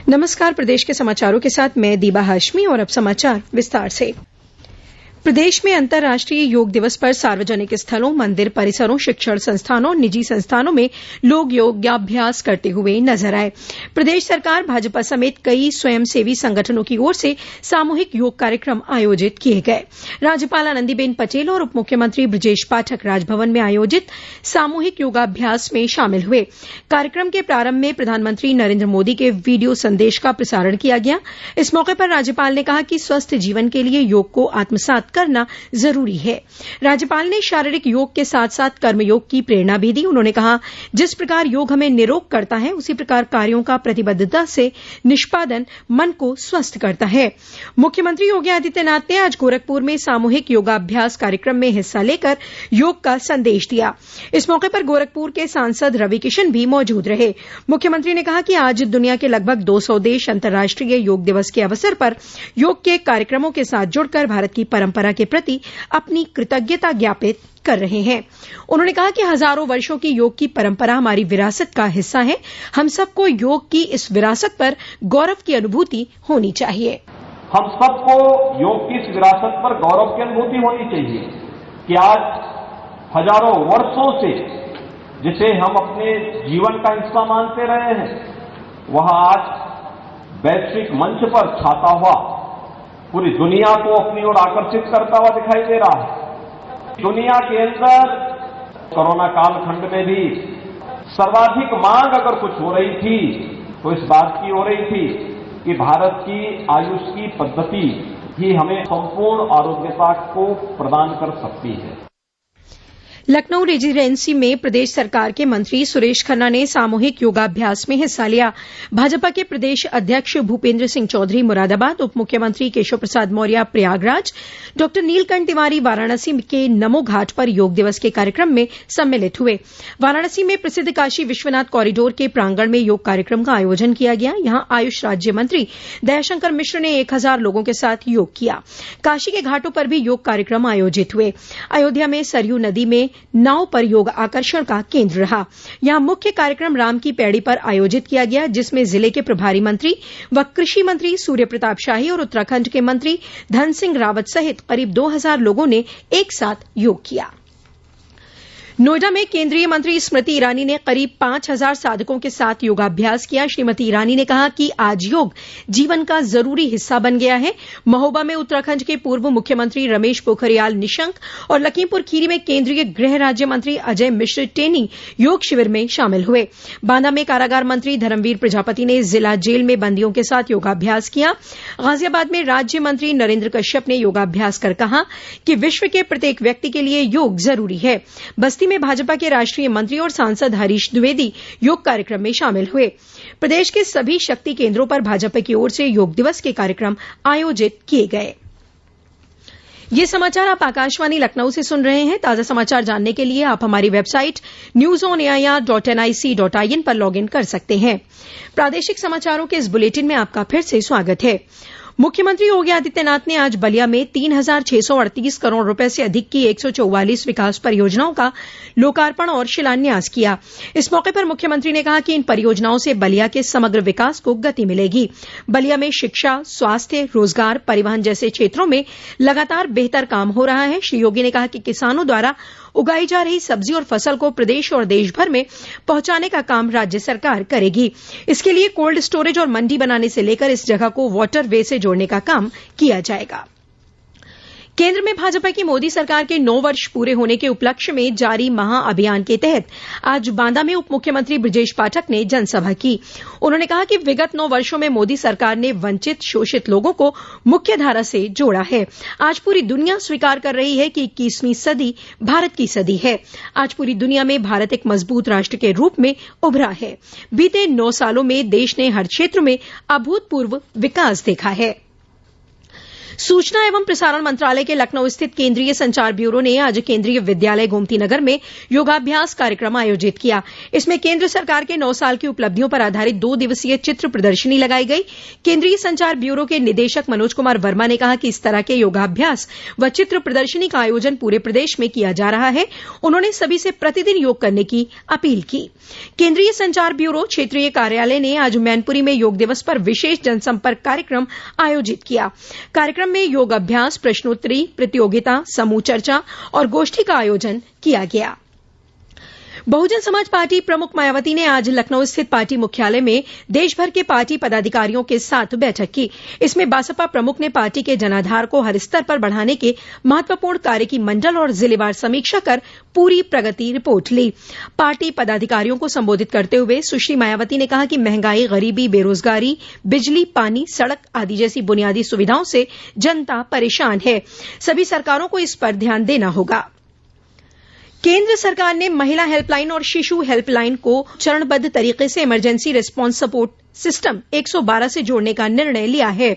नमस्कार, प्रदेश के समाचारों के साथ मैं दीबा हाशमी और अब समाचार विस्तार से। प्रदेश में अंतर्राष्ट्रीय योग दिवस पर सार्वजनिक स्थलों, मंदिर परिसरों, शिक्षण संस्थानों और निजी संस्थानों में लोग योगाभ्यास करते हुए नजर आए। प्रदेश सरकार, भाजपा समेत कई स्वयंसेवी संगठनों की ओर से सामूहिक योग कार्यक्रम आयोजित किए गए। राज्यपाल आनंदीबेन पटेल और उप मुख्यमंत्री ब्रजेश पाठक राजभवन में आयोजित सामूहिक योगाभ्यास में शामिल हुए। कार्यक्रम के प्रारंभ में प्रधानमंत्री नरेंद्र मोदी के वीडियो संदेश का प्रसारण किया गया। इस मौके पर राज्यपाल ने कहा कि स्वस्थ जीवन के लिए योग को आत्मसात करना जरूरी है। राज्यपाल ने शारीरिक योग के साथ साथ कर्मयोग की प्रेरणा भी दी। उन्होंने कहा, जिस प्रकार योग हमें निरोग करता है, उसी प्रकार कार्यों का प्रतिबद्धता से निष्पादन मन को स्वस्थ करता है। मुख्यमंत्री योगी आदित्यनाथ ने आज गोरखपुर में सामूहिक योगाभ्यास कार्यक्रम में हिस्सा लेकर योग का संदेश दिया। इस मौके पर गोरखपुर के सांसद रवि किशन भी मौजूद रहे। मुख्यमंत्री ने कहा कि आज दुनिया के लगभग 200 देश अंतर्राष्ट्रीय योग दिवस के अवसर पर योग के कार्यक्रमों के साथ जुड़कर भारत की परंपरा के प्रति अपनी कृतज्ञता ज्ञापित कर रहे हैं। उन्होंने कहा कि हजारों वर्षों की योग की परंपरा हमारी विरासत का हिस्सा है। हम सबको योग की इस विरासत पर गौरव की अनुभूति होनी चाहिए। हम सबको योग की इस विरासत पर गौरव की अनुभूति होनी चाहिए कि आज हजारों वर्षों से जिसे हम अपने जीवन का हिस्सा मानते रहे हैं, वह आज वैश्विक मंच पर छाता हुआ पूरी दुनिया को अपनी ओर आकर्षित करता हुआ दिखाई दे रहा है। दुनिया के अंदर कोरोना कालखंड में भी सर्वाधिक मांग अगर कुछ हो रही थी तो इस बात की हो रही थी कि भारत की आयुष की पद्धति ही हमें संपूर्ण आरोग्यता को प्रदान कर सकती है। लखनऊ रेजिडेंसी में प्रदेश सरकार के मंत्री सुरेश खन्ना ने सामूहिक योगाभ्यास में हिस्सा लिया। भाजपा के प्रदेश अध्यक्ष भूपेन्द्र सिंह चौधरी मुरादाबाद, उप मुख्यमंत्री केशव प्रसाद मौर्य प्रयागराज, डॉ नीलकंठ तिवारी वाराणसी के नमो घाट पर योग दिवस के कार्यक्रम में सम्मिलित हुए। वाराणसी में प्रसिद्ध काशी विश्वनाथ कॉरिडोर के प्रांगण में योग कार्यक्रम का आयोजन किया गया। यहां आयुष राज्य मंत्री दयाशंकर मिश्र ने 1000 लोगों के साथ योग किया। काशी के घाटों पर भी योग कार्यक्रम आयोजित हुए। अयोध्या में सरयू नदी में नाव पर योग आकर्षण का केंद्र रहा। यहां मुख्य कार्यक्रम राम की पैड़ी पर आयोजित किया गया, जिसमें जिले के प्रभारी मंत्री व कृषि मंत्री सूर्य प्रताप शाही और उत्तराखंड के मंत्री धन सिंह रावत सहित करीब 2000 लोगों ने एक साथ योग किया। नोएडा में केंद्रीय मंत्री स्मृति ईरानी ने करीब 5000 साधकों के साथ योगाभ्यास किया। श्रीमती ईरानी ने कहा कि आज योग जीवन का जरूरी हिस्सा बन गया है। महोबा में उत्तराखंड के पूर्व मुख्यमंत्री रमेश पोखरियाल निशंक और लखीमपुर खीरी में केंद्रीय गृह राज्य मंत्री अजय मिश्र टेनी योग शिविर में शामिल हुए। बांदा में कारागार मंत्री धर्मवीर प्रजापति ने जिला जेल में बंदियों के साथ योगाभ्यास किया। गाजियाबाद में राज्य मंत्री नरेंद्र कश्यप ने योगाभ्यास कर कहा कि विश्व के प्रत्येक व्यक्ति के लिए योग जरूरी है। बस्ती में भाजपा के राष्ट्रीय मंत्री और सांसद हरीश द्विवेदी योग कार्यक्रम में शामिल हुए। प्रदेश के सभी शक्ति केंद्रों पर भाजपा की ओर से योग दिवस के कार्यक्रम आयोजित किए गए। ये समाचार आप आकाशवाणी लखनऊ से सुन रहे हैं। ताजा समाचार जानने के लिए आप हमारी वेबसाइट newsonair.nic.in पर लॉगिन कर सकते हैं। प्रादेशिक समाचारों के इस बुलेटिन में आपका फिर से स्वागत है। मुख्यमंत्री योगी आदित्यनाथ ने आज बलिया में 3638 करोड़ रुपए से अधिक की 144 विकास परियोजनाओं का लोकार्पण और शिलान्यास किया। इस मौके पर मुख्यमंत्री ने कहा कि इन परियोजनाओं से बलिया के समग्र विकास को गति मिलेगी। बलिया में शिक्षा, स्वास्थ्य, रोजगार, परिवहन जैसे क्षेत्रों में लगातार बेहतर काम हो रहा है। श्री योगी ने कहा कि किसानों द्वारा उगाई जा रही सब्जी और फसल को प्रदेश और देश भर में पहुंचाने का काम राज्य सरकार करेगी। इसके लिए कोल्ड स्टोरेज और मंडी बनाने से लेकर इस जगह को वाटर वे से जोड़ने का काम किया जाएगा। केंद्र में भाजपा की मोदी सरकार के 9 वर्ष पूरे होने के उपलक्ष्य में जारी महाअभियान के तहत आज बांदा में उप मुख्यमंत्री ब्रजेश पाठक ने जनसभा की। उन्होंने कहा कि विगत 9 वर्षों में मोदी सरकार ने वंचित, शोषित लोगों को मुख्य धारा से जोड़ा है। आज पूरी दुनिया स्वीकार कर रही है कि 21वीं सदी भारत की सदी है। आज पूरी दुनिया में भारत एक मजबूत राष्ट्र के रूप में उभरा है। बीते 9 सालों में देश ने हर क्षेत्र में अभूतपूर्व विकास देखा है। सूचना एवं प्रसारण मंत्रालय के लखनऊ स्थित केंद्रीय संचार ब्यूरो ने आज केंद्रीय विद्यालय गोमती नगर में योगाभ्यास कार्यक्रम आयोजित किया। इसमें केंद्र सरकार के 9 साल की उपलब्धियों पर आधारित 2 दिवसीय चित्र प्रदर्शनी लगाई गई। केंद्रीय संचार ब्यूरो के निदेशक मनोज कुमार वर्मा ने कहा कि इस तरह के योगाभ्यास व चित्र प्रदर्शनी का आयोजन पूरे प्रदेश में किया जा रहा है। उन्होंने सभी से प्रतिदिन योग करने की अपील की। केंद्रीय संचार ब्यूरो क्षेत्रीय कार्यालय ने आज मैनपुरी में योग दिवस पर विशेष जनसंपर्क कार्यक्रम आयोजित किया। कार्यक्रम में योग अभ्यास, प्रश्नोत्तरी प्रतियोगिता, समूह चर्चा और गोष्ठी का आयोजन किया गया। बहुजन समाज पार्टी प्रमुख मायावती ने आज लखनऊ स्थित पार्टी मुख्यालय में देश भर के पार्टी पदाधिकारियों के साथ बैठक की। इसमें बसपा प्रमुख ने पार्टी के जनाधार को हर स्तर पर बढ़ाने के महत्वपूर्ण कार्य की मंडल और जिलेवार समीक्षा कर पूरी प्रगति रिपोर्ट ली। पार्टी पदाधिकारियों को संबोधित करते हुए सुश्री मायावती ने कहा कि महंगाई, गरीबी, बेरोजगारी, बिजली, पानी, सड़क आदि जैसी बुनियादी सुविधाओं से जनता परेशान है। सभी सरकारों को इस पर ध्यान देना होगा। केंद्र सरकार ने महिला हेल्पलाइन और शिशु हेल्पलाइन को चरणबद्ध तरीके से इमरजेंसी रिस्पांस सपोर्ट सिस्टम 112 से जोड़ने का निर्णय लिया है।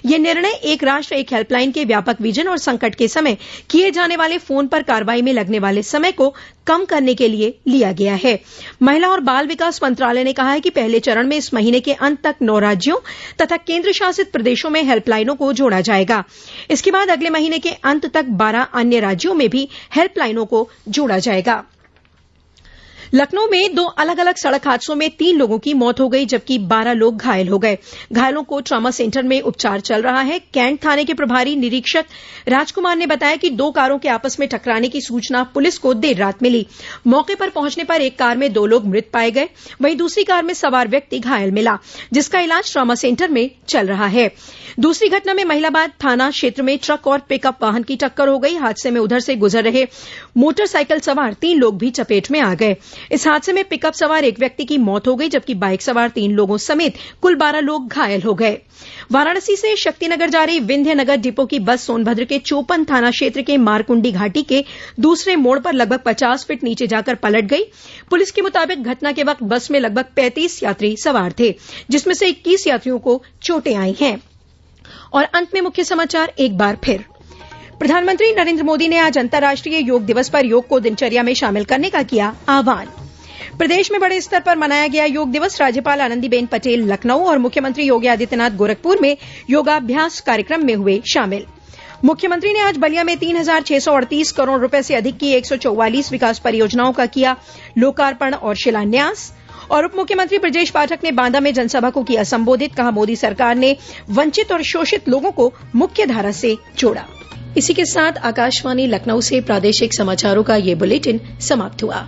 यह निर्णय एक राष्ट्र एक हेल्पलाइन के व्यापक विजन और संकट के समय किए जाने वाले फोन पर कार्रवाई में लगने वाले समय को कम करने के लिए लिया गया है। महिला और बाल विकास मंत्रालय ने कहा है कि पहले चरण में इस महीने के अंत तक 9 राज्यों तथा केंद्र शासित प्रदेशों में हेल्पलाइनों को जोड़ा जाएगा। इसके बाद अगले महीने के अंत तक 12 अन्य राज्यों में भी हेल्पलाइनों को जोड़ा जाएगा। लखनऊ में 2 अलग अलग सड़क हादसों में 3 लोगों की मौत हो गई, जबकि 12 लोग घायल हो गए। घायलों को ट्रॉमा सेंटर में उपचार चल रहा है। कैंट थाने के प्रभारी निरीक्षक राजकुमार ने बताया कि 2 कारों के आपस में टकराने की सूचना पुलिस को देर रात मिली। मौके पर पहुंचने पर एक कार में 2 लोग मृत पाए गए, वहीं दूसरी कार में सवार व्यक्ति घायल मिला, जिसका इलाज ट्रॉमा सेंटर में चल रहा है। दूसरी घटना में महिलाबाद थाना क्षेत्र में ट्रक और पिकअप वाहन की टक्कर हो गई। हादसे में उधर से गुजर रहे मोटरसाइकिल सवार 3 लोग भी चपेट में आ गए। इस हादसे में पिकअप सवार एक व्यक्ति की मौत हो गई, जबकि बाइक सवार 3 लोगों समेत कुल 12 लोग घायल हो गए। वाराणसी से शक्तिनगर जा रही विंध्यनगर डिपो की बस सोनभद्र के चोपन थाना क्षेत्र के मारकुंडी घाटी के दूसरे मोड़ पर लगभग 50 फीट नीचे जाकर पलट गई। पुलिस के मुताबिक घटना के वक्त बस में लगभग 35 यात्री सवार थे, जिसमें से 21 यात्रियों को चोटें आई हैं। और अंत में मुख्य समाचार एक बार फिर। प्रधानमंत्री नरेंद्र मोदी ने आज अंतर्राष्ट्रीय योग दिवस पर योग को दिनचर्या में शामिल करने का किया आह्वान। प्रदेश में बड़े स्तर पर मनाया गया योग दिवस। राज्यपाल आनंदीबेन पटेल लखनऊ और मुख्यमंत्री योगी आदित्यनाथ गोरखपुर में योगाभ्यास कार्यक्रम में हुए शामिल। मुख्यमंत्री ने आज बलिया में 3,638 करोड़ रुपए से अधिक की 144 विकास परियोजनाओं का किया लोकार्पण और शिलान्यास। और उप मुख्यमंत्री ब्रजेश पाठक ने बांदा में जनसभा को किया संबोधित। कहा, मोदी सरकार ने वंचित और शोषित लोगों को मुख्य धारा से जोड़ा। इसी के साथ आकाशवाणी लखनऊ से प्रादेशिक समाचारों का ये बुलेटिन समाप्त हुआ।